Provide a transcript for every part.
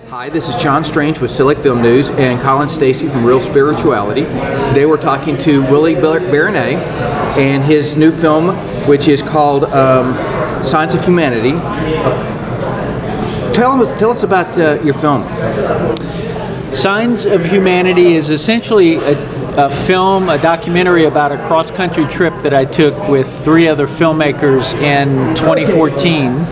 Hi, this is John Strange with Select Film News and Colin Stacy from Real Spirituality. Today we're talking to Willie Baronet and his new film, which is called Signs of Humanity. Tell us about your film. Signs of Humanity is essentially a film, a documentary about a cross-country trip that I took with 3 other filmmakers in 2014.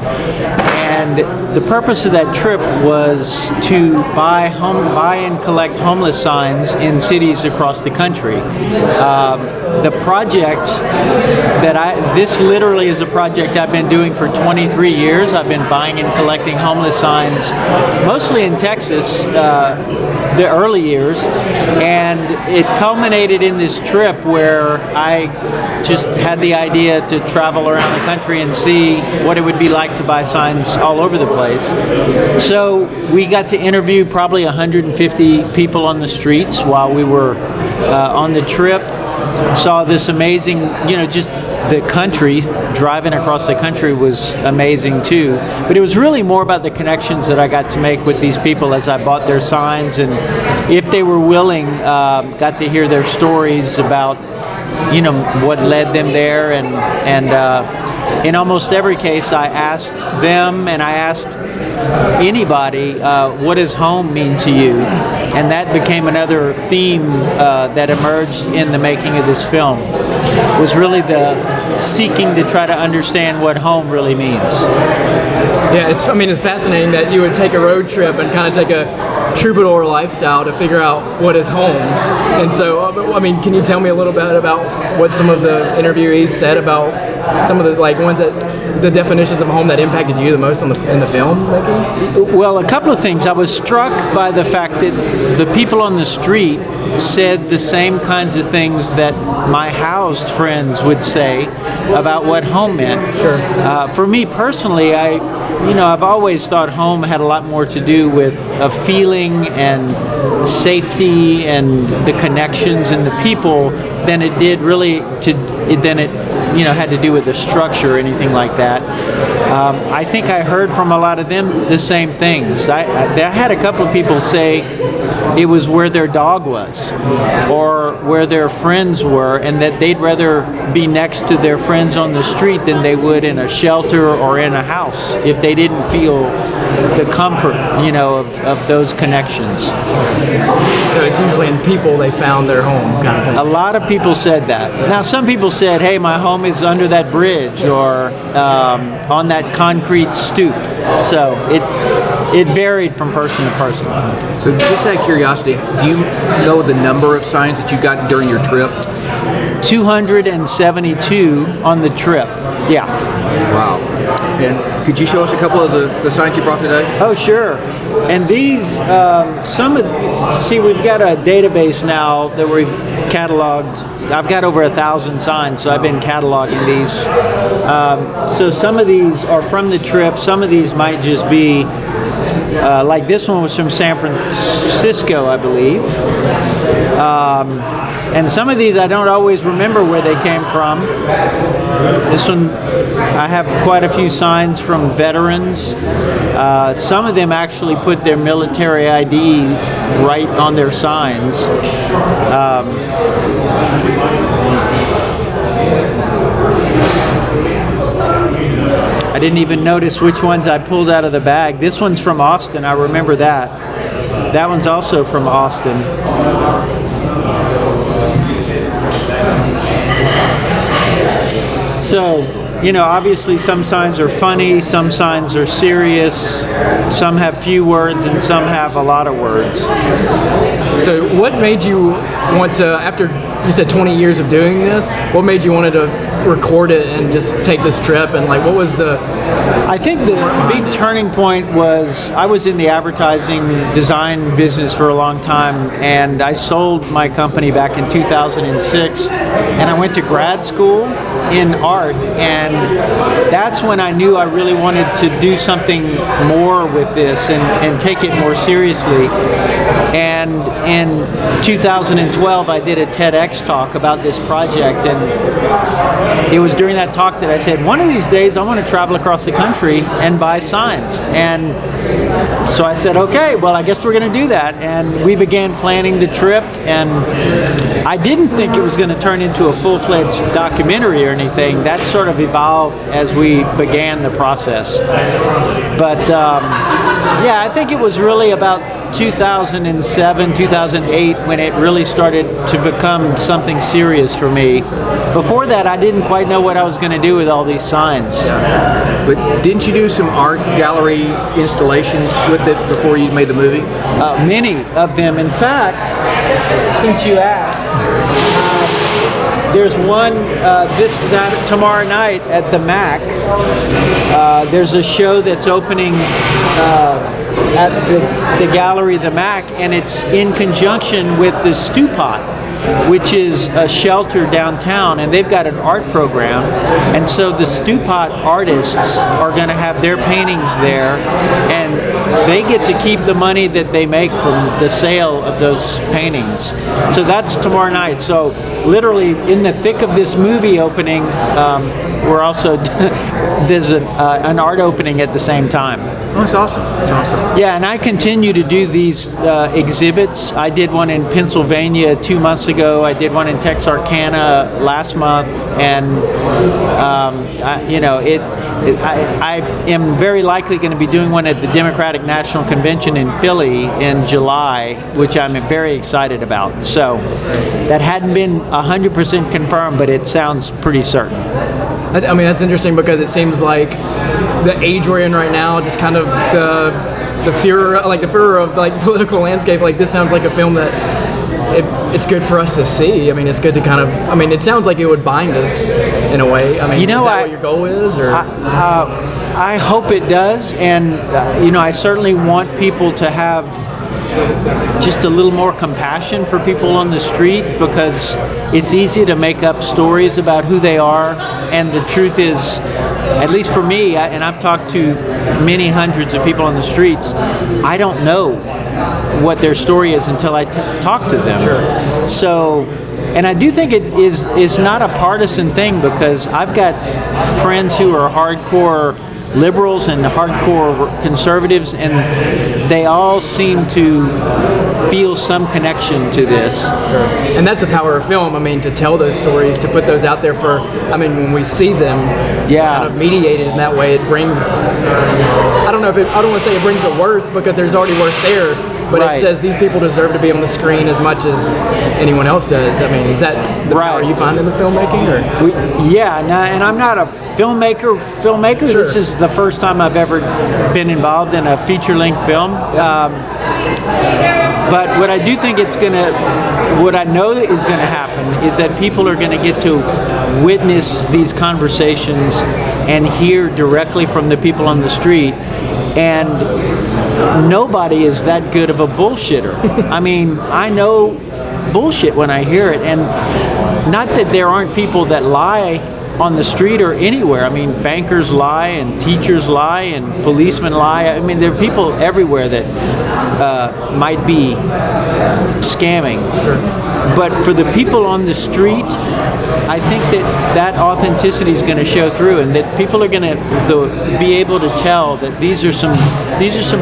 And the purpose of that trip was to buy and collect homeless signs in cities across the country. The project this literally is a project I've been doing for 23 years. I've been buying and collecting homeless signs, mostly in Texas, the early years, and it culminated in this trip where I just had the idea to travel around the country and see what it would be like to buy signs all over the place. So we got to interview probably 150 people on the streets while we were on the trip. Saw this amazing, just the country, driving across the country was amazing too. But it was really more about the connections that I got to make with these people as I bought their signs, and if they were willing, got to hear their stories about, what led them there, and in almost every case I asked them, and I asked anybody, what does home mean to you? And that became another theme that emerged in the making of this film, was really the seeking to try to understand what home really means. Yeah, it's fascinating that you would take a road trip and kind of take a troubadour lifestyle to figure out what is home. And so, can you tell me a little bit about what some of the interviewees said about some of the ones that the definitions of home that impacted you the most in the film making? Well, a couple of things. I was struck by the fact that the people on the street said the same kinds of things that my housed friends would say about what home meant. Sure. For me personally, I've always thought home had a lot more to do with a feeling and safety and the connections and the people than it did really had to do with the structure or anything like that. I think I heard from a lot of them the same things. I had a couple of people say it was where their dog was or where their friends were, and that they'd rather be next to their friends on the street than they would in a shelter or in a house if they didn't feel the comfort, of those connections. So it's usually in people they found their home, kind of thing. A lot of people said that. Now, some people said, hey, my home is under that bridge or on that concrete stoop. So it varied from person to person. So just out of curiosity, do you know the number of signs that you got during your trip? 272 on the trip. Yeah. Wow. And could you show us a couple of the signs you brought today? Oh, sure. And these, we've got a database now that we've cataloged. I've got over 1,000 signs, so I've been cataloging these. So some of these are from the trip. Some of these might just be, like this one was from San Francisco, I believe. And some of these I don't always remember where they came from. This one, I have quite a few signs from veterans. Some of them actually put their military ID right on their signs. I didn't even notice which ones I pulled out of the bag. This one's from Austin, I remember that. That one's also from Austin. So, obviously some signs are funny, some signs are serious, some have few words, and some have a lot of words. So what made you want to, after you said 20 years of doing this, what made you want to record it and just take this trip, and what was the... I think the big turning point was I was in the advertising design business for a long time, and I sold my company back in 2006, and I went to grad school in art, and that's when I knew I really wanted to do something more with this and take it more seriously. And in 2012 I did a TEDx TEDx talk about this project, and it was during that talk that I said, one of these days I want to travel across the country and buy signs. And so I said, okay, well, I guess we're going to do that. And we began planning the trip, and I didn't think it was going to turn into a full-fledged documentary or anything. That sort of evolved as we began the process. But yeah, I think it was really about 2007, 2008 when it really started to become something serious for me. Before that, I didn't quite know what I was going to do with all these signs. But didn't you do some art gallery installations with it before you made the movie? Many of them. In fact, since you asked, there's one tomorrow night at the MAC. There's a show that's opening at the gallery, the MAC, and it's in conjunction with the Stew Pot, which is a shelter downtown, and they've got an art program. And so the Stew Pot artists are going to have their paintings there, and they get to keep the money that they make from the sale of those paintings. So that's tomorrow night. So literally in the thick of this movie opening, we're also there's an art opening at the same time. Oh, that's awesome. That's awesome. Yeah, and I continue to do these exhibits. I did one in Pennsylvania 2 months ago. I did one in Texarkana last month, and I am very likely going to be doing one at the Democratic National Convention in Philly in July, which I'm very excited about. So that hadn't been 100% confirmed, but it sounds pretty certain. I mean, that's interesting because it seems like the age we're in right now, just kind of the fear of like political landscape. Like this sounds like a film that it's good for us to see. I mean, it's good to kind of. I mean, it sounds like it would bind us in a way. I mean, is that what your goal is, or? I hope it does, and I certainly want people to have just a little more compassion for people on the street, because it's easy to make up stories about who they are, and the truth is, at least for me, and I've talked to many hundreds of people on the streets, I don't know what their story is until I talk to them. Sure. So, and I do think it's not a partisan thing, because I've got friends who are hardcore liberals and hardcore conservatives, and they all seem to feel some connection to this. Sure. And that's the power of film. I mean, to tell those stories, to put those out there for, I mean, when we see them kind of mediated in that way, it brings, I don't want to say it brings a worth, because there's already worth there, but It says these people deserve to be on the screen as much as anyone else does. I mean, is that the power you find in the filmmaking? Or? And I'm not a filmmaker. Sure. This is the first time I've ever been involved in a feature-length film. But what I do think what I know is going to happen is that people are going to get to witness these conversations and hear directly from the people on the street. And nobody is that good of a bullshitter. I mean, I know bullshit when I hear it. And not that there aren't people that lie on the street or anywhere. I mean, bankers lie, and teachers lie, and policemen lie. I mean, there are people everywhere that might be scamming. Sure. But for the people on the street, I think that authenticity is going to show through, and that people are going to be able to tell that these are some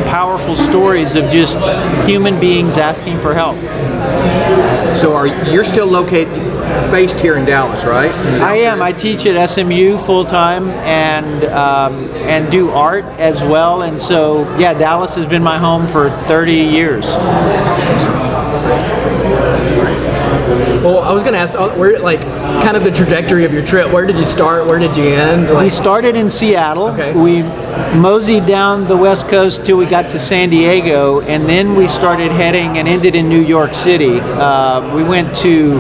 powerful stories of just human beings asking for help. So you're still based here in Dallas, right? I am. I teach at SMU full time and do art as well. And so, yeah, Dallas has been my home for 30 years. Well, I was going to ask, where, like, kind of the trajectory of your trip. Where did you start? Where did you end? We started in Seattle. Okay. We moseyed down the West Coast till we got to San Diego, and then we started heading and ended in New York City. We went to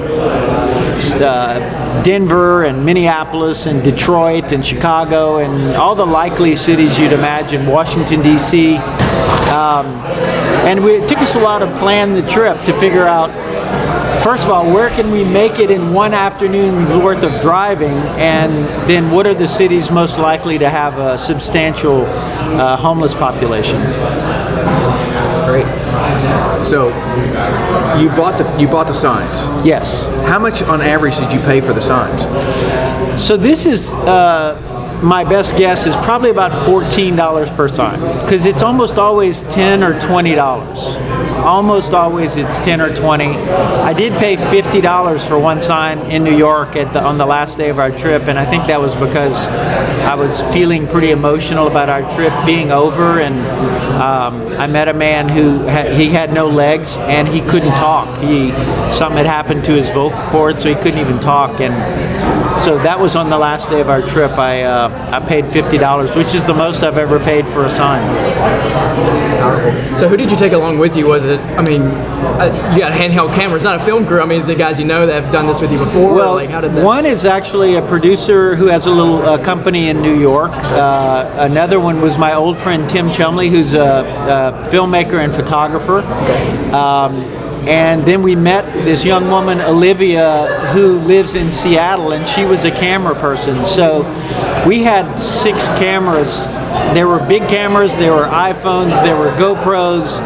Denver and Minneapolis and Detroit and Chicago and all the likely cities you'd imagine, Washington, D.C. And it took us a while to plan the trip to figure out, first of all, where can we make it in one afternoon's worth of driving, and then what are the cities most likely to have a substantial homeless population? That's Great. So you bought the signs. Yes. How much on average did you pay for the signs? So this is my best guess is probably about $14 per sign, because it's almost always $10 or $20. Almost always it's 10 or 20. I did pay $50 for one sign in New York on the last day of our trip, and I think that was because I was feeling pretty emotional about our trip being over, and I met a man who he had no legs and he couldn't talk. Something had happened to his vocal cord, so he couldn't even talk, and so that was on the last day of our trip. I paid $50, which is the most I've ever paid for a sign. So who did you take along with you? Was it, I mean, you got a handheld camera. It's not a film crew. I mean, is it guys you know that have done this with you before? Well, like, how did that? One is actually a producer who has a little company in New York. Another one was my old friend Tim Chumley, who's a filmmaker and photographer. And then we met this young woman, Olivia, who lives in Seattle, and she was a camera person. So we had 6 cameras. There were big cameras, there were iPhones, there were GoPros,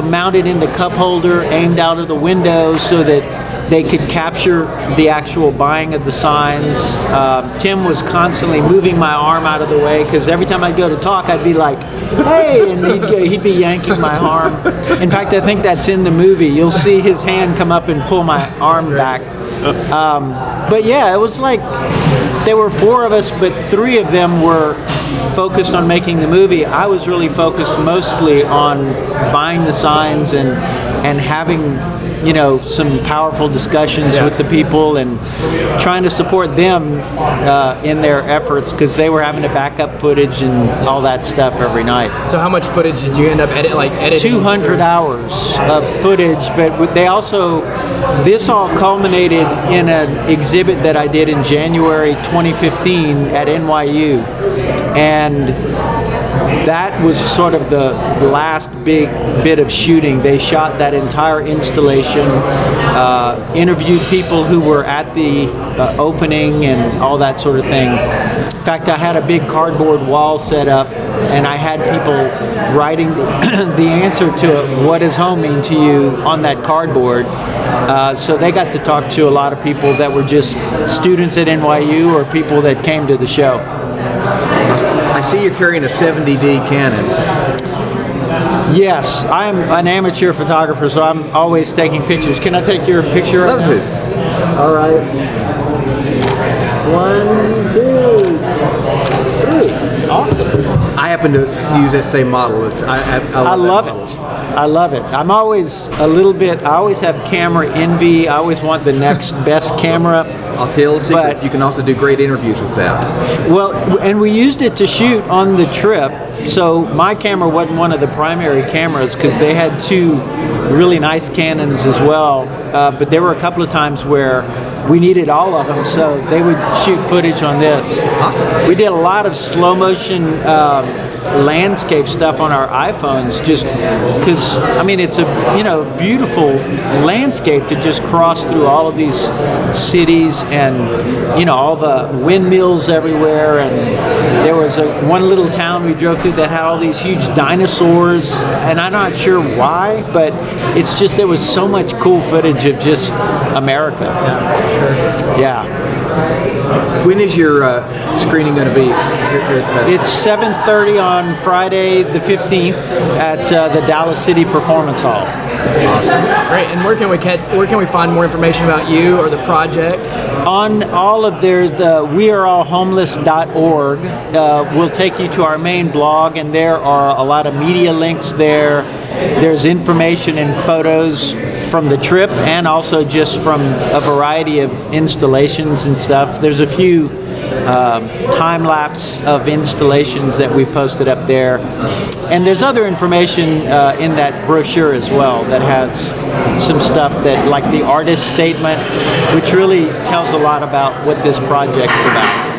mounted in the cup holder, aimed out of the window so that they could capture the actual buying of the signs. Tim was constantly moving my arm out of the way, because every time I'd go to talk, I'd be like, hey, and he'd be yanking my arm. In fact, I think that's in the movie. You'll see his hand come up and pull my arm back. But yeah, it was like, there were 4 of us, but 3 of them were focused on making the movie. I was really focused mostly on buying the signs and having some powerful discussions with the people and trying to support them in their efforts, because they were having to back up footage and all that stuff every night. So how much footage did you end up editing? 200 hours of footage, but this all culminated in an exhibit that I did in January 2015 at NYU, and that was sort of the last big bit of shooting. They shot that entire installation, interviewed people who were at the opening and all that sort of thing. In fact, I had a big cardboard wall set up, and I had people writing the answer to what does home mean to you on that cardboard. So they got to talk to a lot of people that were just students at NYU or people that came to the show. I see you're carrying a 70D Canon. Yes, I'm an amateur photographer, so I'm always taking pictures. Can I take your picture right now? Love to. All right. 1, 2, 3. Awesome. I happen to use that same model. I love it. I love it. I'm always I always have camera envy. I always want the next best camera. I'll tell a secret. But You can also do great interviews with that. Well, and we used it to shoot on the trip. So my camera wasn't one of the primary cameras, because they had 2 really nice Canons as well. But there were a couple of times where we needed all of them, so they would shoot footage on this. Awesome. We did a lot of slow motion landscape stuff on our iPhones, just because it's a beautiful landscape to just cross through all of these cities and all the windmills everywhere. And there was one little town we drove through that had all these huge dinosaurs, and I'm not sure why, but it's just there was so much cool footage of just America. Yeah. When is your screening going to be here at the festival? It's 7:30 on Friday the 15th at the Dallas City Performance Hall. Great. And where can we find more information about you or the project? On all of there's the weareallhomeless.org will take you to our main blog, and there are a lot of media links there. There's information and photos from the trip, and also just from a variety of installations and stuff. There's a few time lapse of installations that we posted up there, and there's other information in that brochure as well that has some stuff that, like the artist statement, which really tells a lot about what this project's about.